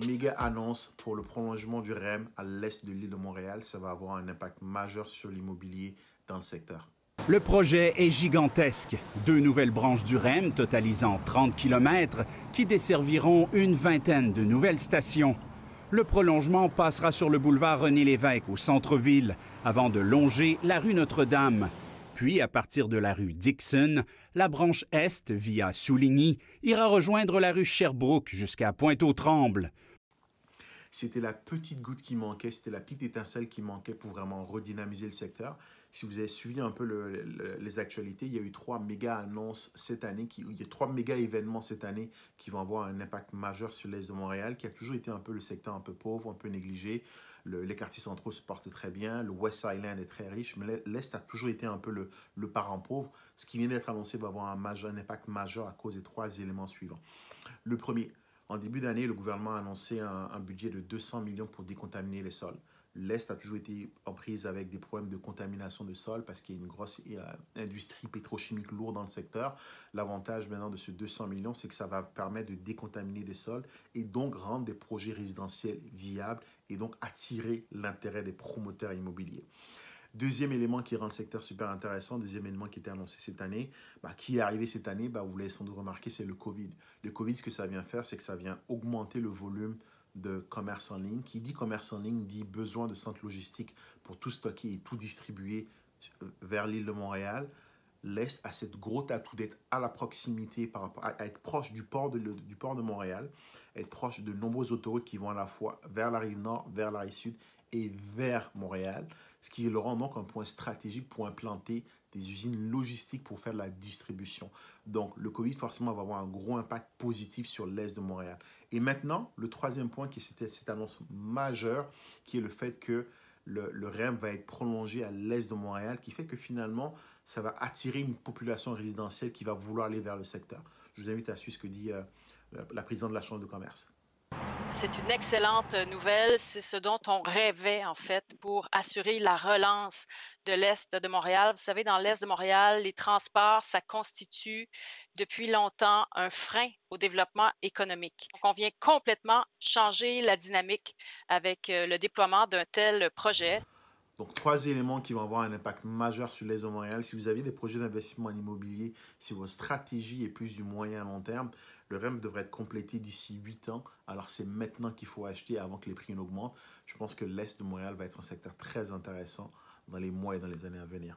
méga annonce pour le prolongement du REM à l'est de l'île de Montréal. Ça va avoir un impact majeur sur l'immobilier dans le secteur. Le projet est gigantesque. 2 nouvelles branches du REM totalisant 30 km qui desserviront une vingtaine de nouvelles stations. Le prolongement passera sur le boulevard René-Lévesque au centre-ville avant de longer la rue Notre-Dame. Puis, à partir de la rue Dixon, la branche Est, via Souligny, ira rejoindre la rue Sherbrooke jusqu'à Pointe-aux-Trembles. C'était la petite goutte qui manquait, c'était la petite étincelle qui manquait pour vraiment redynamiser le secteur. Si vous avez suivi un peu les actualités, il y a eu 3 méga annonces cette année, il y a 3 méga événements cette année qui vont avoir un impact majeur sur l'Est de Montréal, qui a toujours été un peu le secteur un peu pauvre, un peu négligé. Les quartiers centraux se portent très bien, le West Island est très riche, mais l'Est a toujours été un peu le parent pauvre. Ce qui vient d'être annoncé va avoir un impact majeur à cause des 3 éléments suivants. Le premier, en début d'année, le gouvernement a annoncé un budget de 200 millions pour décontaminer les sols. L'Est a toujours été en prise avec des problèmes de contamination de sol parce qu'il y a une grosse industrie pétrochimique lourde dans le secteur. L'avantage maintenant de ce 200 millions, c'est que ça va permettre de décontaminer des sols et donc rendre des projets résidentiels viables et donc attirer l'intérêt des promoteurs immobiliers. Deuxième élément qui rend le secteur super intéressant, deuxième élément qui était annoncé cette année, qui est arrivé cette année, vous l'avez sans doute remarqué, c'est le COVID. Le COVID, ce que ça vient faire, c'est que ça vient augmenter le volume de commerce en ligne. Qui dit commerce en ligne dit besoin de centres logistiques pour tout stocker et tout distribuer vers l'île de Montréal. L'Est a cette gros atout d'être à la proximité, par rapport à être proche du port de Montréal, être proche de nombreuses autoroutes qui vont à la fois vers la rive nord, vers la rive sud et vers Montréal, ce qui le rend donc un point stratégique pour implanter des usines logistiques pour faire de la distribution. Donc, le COVID, forcément, va avoir un gros impact positif sur l'Est de Montréal. Et maintenant, le troisième point, qui était cette annonce majeure, qui est le fait que le REM va être prolongé à l'Est de Montréal, qui fait que finalement, ça va attirer une population résidentielle qui va vouloir aller vers le secteur. Je vous invite à suivre ce que dit la présidente de la Chambre de commerce. C'est une excellente nouvelle. C'est ce dont on rêvait, en fait, pour assurer la relance de l'Est de Montréal. Vous savez, dans l'Est de Montréal, les transports, ça constitue depuis longtemps un frein au développement économique. Donc, on vient complètement changer la dynamique avec le déploiement d'un tel projet. Donc, 3 éléments qui vont avoir un impact majeur sur l'Est de Montréal. Si vous avez des projets d'investissement en immobilier, si votre stratégie est plus du moyen à long terme, le REM devrait être complété d'ici 8 ans. Alors, c'est maintenant qu'il faut acheter avant que les prix n'augmentent. Je pense que l'Est de Montréal va être un secteur très intéressant dans les mois et dans les années à venir.